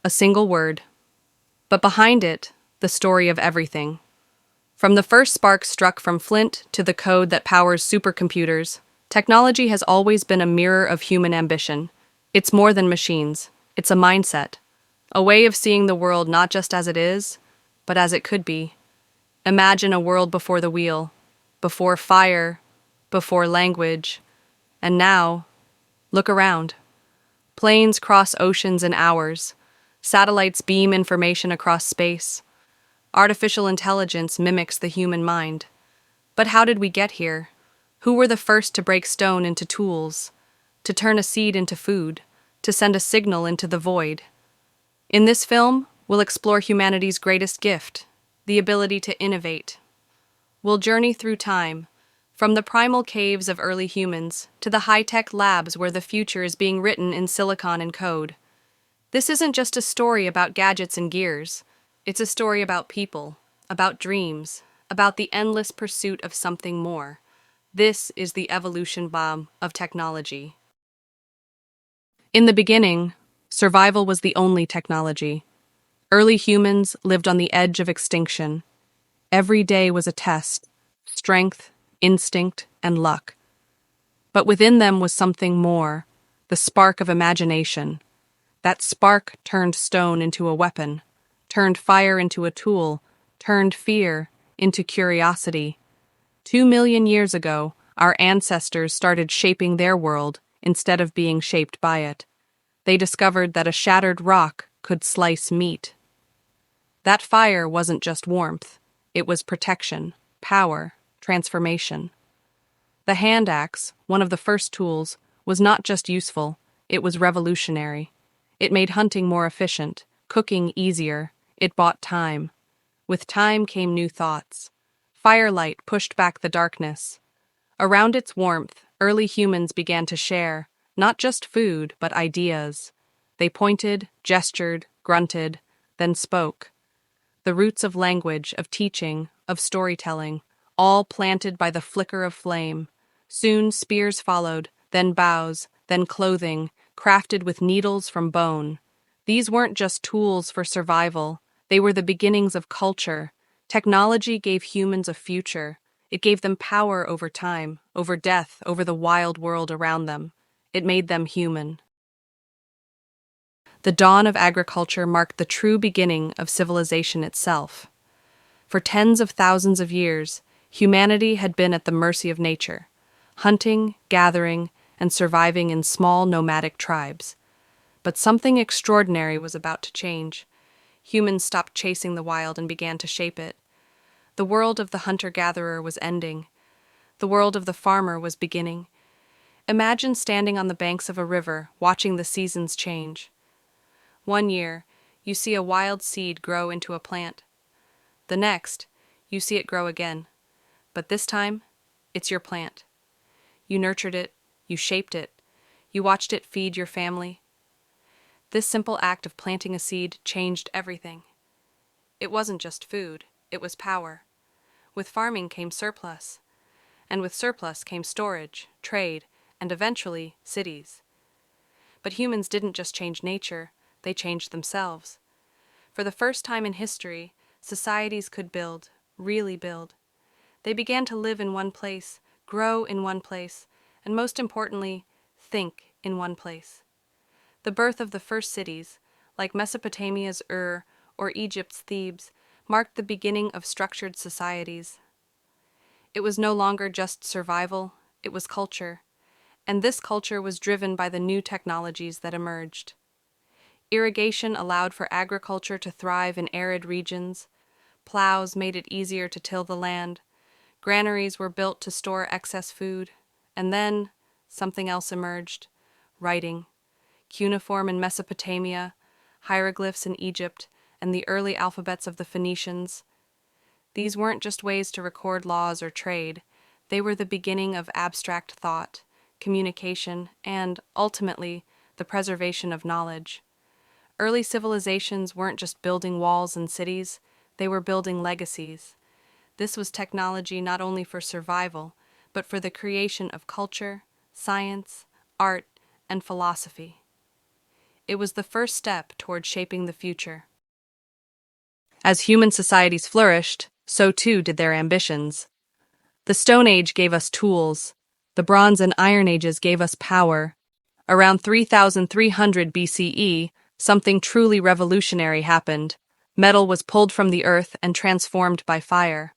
a single word. But behind it, the story of everything. From the first spark struck from flint to the code that powers supercomputers, technology has always been a mirror of human ambition. It's more than machines. It's a mindset, a way of seeing the world not just as it is, but as it could be. Imagine a world before the wheel, before fire, before language. And now, look around. Planes cross oceans in hours. Satellites beam information across space. Artificial intelligence mimics the human mind. But how did we get here? Who were the first to break stone into tools, to turn a seed into food, to send a signal into the void? In this film, we'll explore humanity's greatest gift, the ability to innovate. We'll journey through time, from the primal caves of early humans to the high-tech labs where the future is being written in silicon and code. This isn't just a story about gadgets and gears. It's a story about people, about dreams, about the endless pursuit of something more. This is the evolution bomb of technology. In the beginning, survival was the only technology. Early humans lived on the edge of extinction. Every day was a test: strength, instinct, and luck. But within them was something more, the spark of imagination. That spark turned stone into a weapon, turned fire into a tool, turned fear into curiosity. 2 million years ago, our ancestors started shaping their world instead of being shaped by it. They discovered that a shattered rock could slice meat. That fire wasn't just warmth, it was protection, power, transformation. The hand axe, one of the first tools, was not just useful, it was revolutionary. It made hunting more efficient, cooking easier, it bought time. With time came new thoughts. Firelight pushed back the darkness. Around its warmth, early humans began to share, not just food, but ideas. They pointed, gestured, grunted, then spoke. The roots of language, of teaching, of storytelling, all planted by the flicker of flame. Soon spears followed, then bows, then clothing, crafted with needles from bone. These weren't just tools for survival, they were the beginnings of culture. Technology gave humans a future. It gave them power over time, over death, over the wild world around them. It made them human. The dawn of agriculture marked the true beginning of civilization itself. For tens of thousands of years, humanity had been at the mercy of nature, hunting, gathering, and surviving in small nomadic tribes. But something extraordinary was about to change. Humans stopped chasing the wild and began to shape it. The world of the hunter-gatherer was ending. The world of the farmer was beginning. Imagine standing on the banks of a river, watching the seasons change. One year, you see a wild seed grow into a plant. The next, you see it grow again. But this time, it's your plant. You nurtured it, you shaped it, you watched it feed your family. This simple act of planting a seed changed everything. It wasn't just food, it was power. With farming came surplus, and with surplus came storage, trade, and eventually cities. But humans didn't just change nature, they changed themselves. For the first time in history, societies could build, really build. They began to live in one place, grow in one place, and most importantly, think in one place. The birth of the first cities, like Mesopotamia's Ur or Egypt's Thebes, marked the beginning of structured societies. It was no longer just survival, it was culture, and this culture was driven by the new technologies that emerged. Irrigation allowed for agriculture to thrive in arid regions. Plows made it easier to till the land. Granaries were built to store excess food. And then, something else emerged: writing. Cuneiform in Mesopotamia, hieroglyphs in Egypt, and the early alphabets of the Phoenicians. These weren't just ways to record laws or trade. They were the beginning of abstract thought, communication, and, ultimately, the preservation of knowledge. Early civilizations weren't just building walls and cities, they were building legacies. This was technology not only for survival, but for the creation of culture, science, art, and philosophy. it was the first step toward shaping the future. As human societies flourished, so too did their ambitions. The Stone Age gave us tools. The Bronze and Iron Ages gave us power. Around 3300 BCE, something truly revolutionary happened. Metal was pulled from the earth and transformed by fire.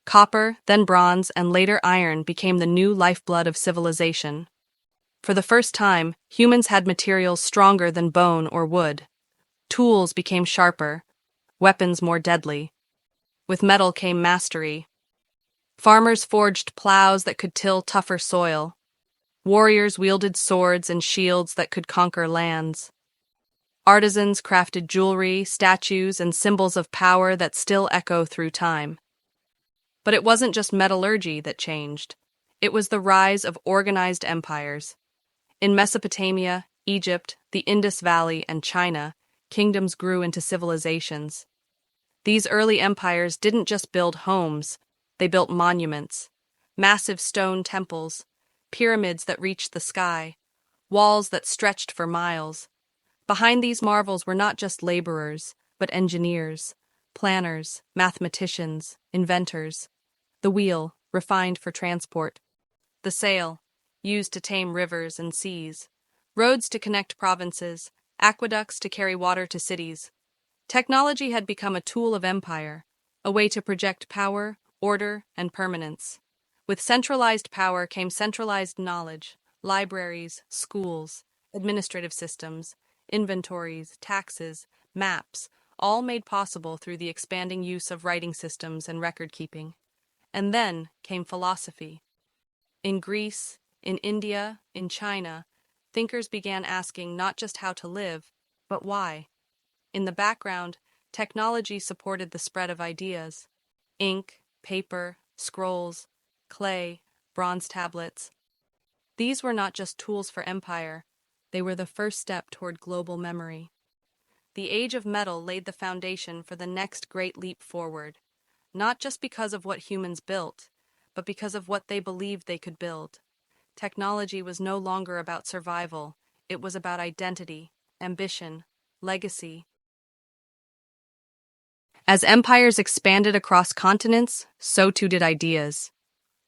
Copper, then bronze, and later iron became the new lifeblood of civilization. For the first time, humans had materials stronger than bone or wood. Tools became sharper, weapons more deadly. With metal came mastery. Farmers forged plows that could till tougher soil. Warriors wielded swords and shields that could conquer lands. Artisans crafted jewelry, statues, and symbols of power that still echo through time. But it wasn't just metallurgy that changed. It was the rise of organized empires. In Mesopotamia, Egypt, the Indus Valley, and China, kingdoms grew into civilizations. These early empires didn't just build homes, they built monuments, massive stone temples, pyramids that reached the sky, walls that stretched for miles. Behind these marvels were not just laborers, but engineers, planners, mathematicians, inventors. The wheel, refined for transport. The sail, used to tame rivers and seas. Roads to connect provinces, aqueducts to carry water to cities. Technology had become a tool of empire, a way to project power, order, and permanence. With centralized power came centralized knowledge, libraries, schools, administrative systems, inventories, taxes, maps, all made possible through the expanding use of writing systems and record-keeping. And then came philosophy. In Greece, in India, in China, thinkers began asking not just how to live, but why. In the background, technology supported the spread of ideas. Ink, paper, scrolls, clay, bronze tablets. These were not just tools for empire, they were the first step toward global memory. The age of metal laid the foundation for the next great leap forward, not just because of what humans built, but because of what they believed they could build. Technology was no longer about survival, it was about identity, ambition, legacy. As empires expanded across continents, so too did ideas.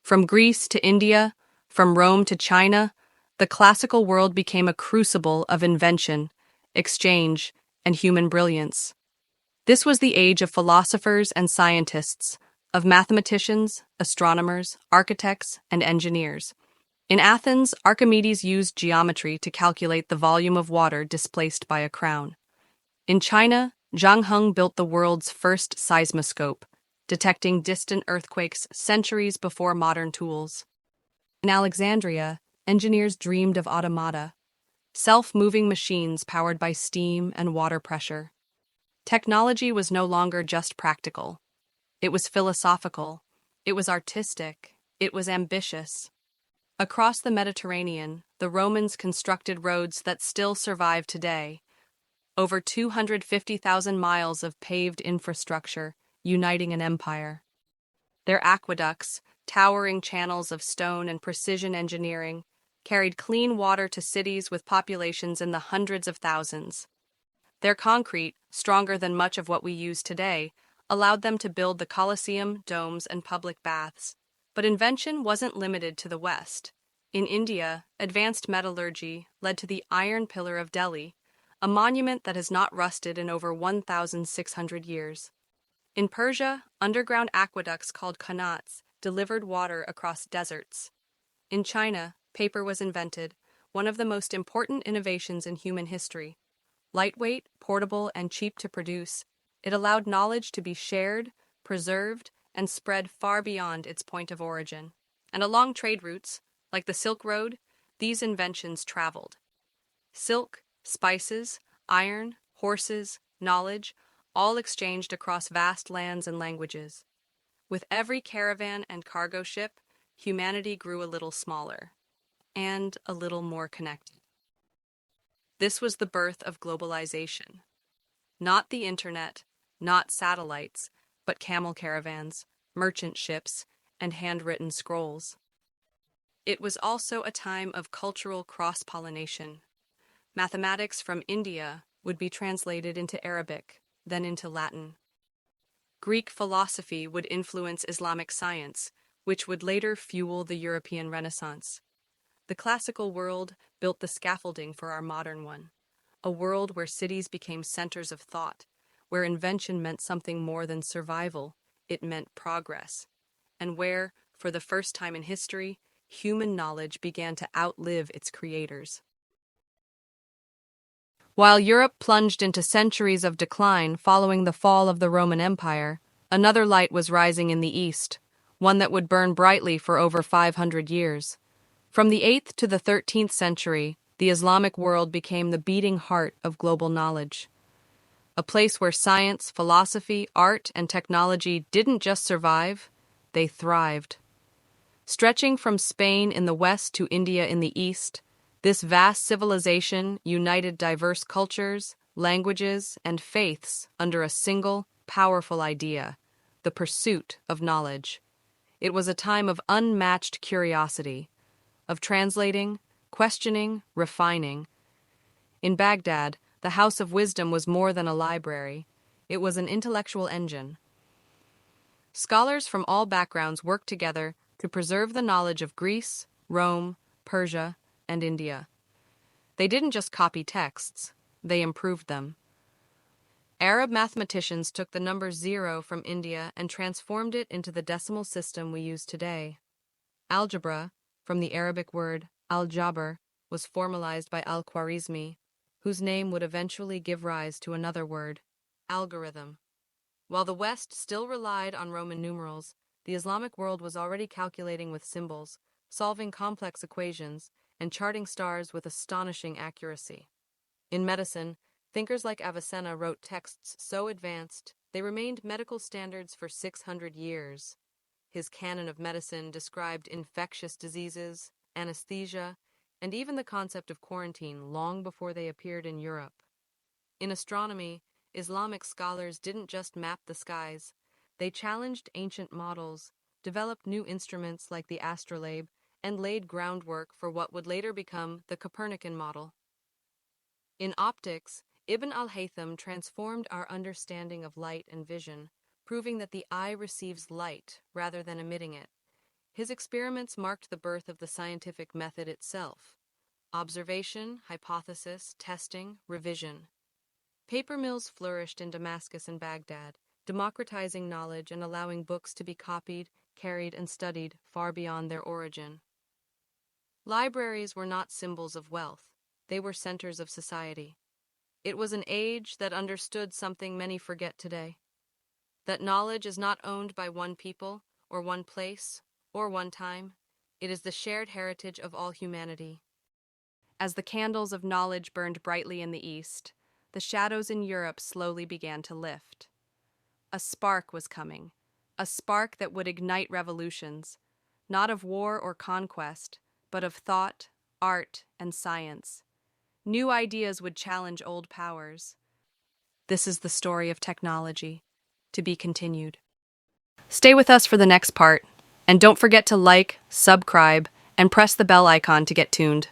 From Greece to India, from Rome to China, the classical world became a crucible of invention, exchange, and human brilliance. This was the age of philosophers and scientists, of mathematicians, astronomers, architects, and engineers. In Athens, Archimedes used geometry to calculate the volume of water displaced by a crown. In China, Zhang Heng built the world's first seismoscope, detecting distant earthquakes centuries before modern tools. In Alexandria, engineers dreamed of automata, self-moving machines powered by steam and water pressure. Technology was no longer just practical. It was philosophical. It was artistic. It was ambitious. Across the Mediterranean, the Romans constructed roads that still survive today. Over 250,000 miles of paved infrastructure, uniting an empire. Their aqueducts, towering channels of stone and precision engineering, carried clean water to cities with populations in the hundreds of thousands. Their concrete, stronger than much of what we use today, allowed them to build the Colosseum, domes, and public baths. But invention wasn't limited to the West. In India, advanced metallurgy led to the Iron Pillar of Delhi, a monument that has not rusted in over 1,600 years. In Persia, underground aqueducts called qanats delivered water across deserts. In China, paper was invented, one of the most important innovations in human history. Lightweight, portable, and cheap to produce, it allowed knowledge to be shared, preserved, and spread far beyond its point of origin. And along trade routes, like the Silk Road, these inventions traveled. Silk, spices, iron, horses, knowledge, all exchanged across vast lands and languages. With every caravan and cargo ship, humanity grew a little smaller, and a little more connected. This was the birth of globalization. Not the internet, not satellites, but camel caravans, merchant ships, and handwritten scrolls. It was also a time of cultural cross-pollination. Mathematics from India would be translated into Arabic, then into Latin. Greek philosophy would influence Islamic science, which would later fuel the European Renaissance. The classical world built the scaffolding for our modern one, a world where cities became centers of thought, where invention meant something more than survival, it meant progress, and where, for the first time in history, human knowledge began to outlive its creators. While Europe plunged into centuries of decline following the fall of the Roman Empire, another light was rising in the east, one that would burn brightly for over 500 years. From the 8th to the 13th century, the Islamic world became the beating heart of global knowledge. A place where science, philosophy, art, and technology didn't just survive, they thrived. Stretching from Spain in the west to India in the east, this vast civilization united diverse cultures, languages, and faiths under a single, powerful idea: the pursuit of knowledge. It was a time of unmatched curiosity, of translating, questioning, refining. In Baghdad, the House of Wisdom was more than a library. It was an intellectual engine. Scholars from all backgrounds worked together to preserve the knowledge of Greece, Rome, Persia, and India. They didn't just copy texts, they improved them. Arab mathematicians took the number 0 from India and transformed it into the decimal system we use today. Algebra, from the Arabic word al-jabr, was formalized by al-Khwarizmi, whose name would eventually give rise to another word, algorithm. While the West still relied on Roman numerals, the Islamic world was already calculating with symbols, solving complex equations, and charting stars with astonishing accuracy. In medicine, thinkers like Avicenna wrote texts so advanced they remained medical standards for 600 years. His canon of medicine described infectious diseases, anesthesia, and even the concept of quarantine long before they appeared in Europe. In astronomy, Islamic scholars didn't just map the skies. They challenged ancient models, developed new instruments like the astrolabe, and laid groundwork for what would later become the Copernican model. In optics, Ibn al-Haytham transformed our understanding of light and vision, proving that the eye receives light rather than emitting it. His experiments marked the birth of the scientific method itself: observation, hypothesis, testing, revision. Paper mills flourished in Damascus and Baghdad, democratizing knowledge and allowing books to be copied, carried, and studied far beyond their origin. Libraries were not symbols of wealth, they were centers of society. It was an age that understood something many forget today: that knowledge is not owned by one people, or one place, or one time. It is the shared heritage of all humanity. As the candles of knowledge burned brightly in the east, the shadows in Europe slowly began to lift. A spark was coming, a spark that would ignite revolutions, not of war or conquest, but of thought, art, and science. New ideas would challenge old powers. This is the story of technology, to be continued. Stay with us for the next part, and don't forget to like, subscribe, and press the bell icon to get tuned.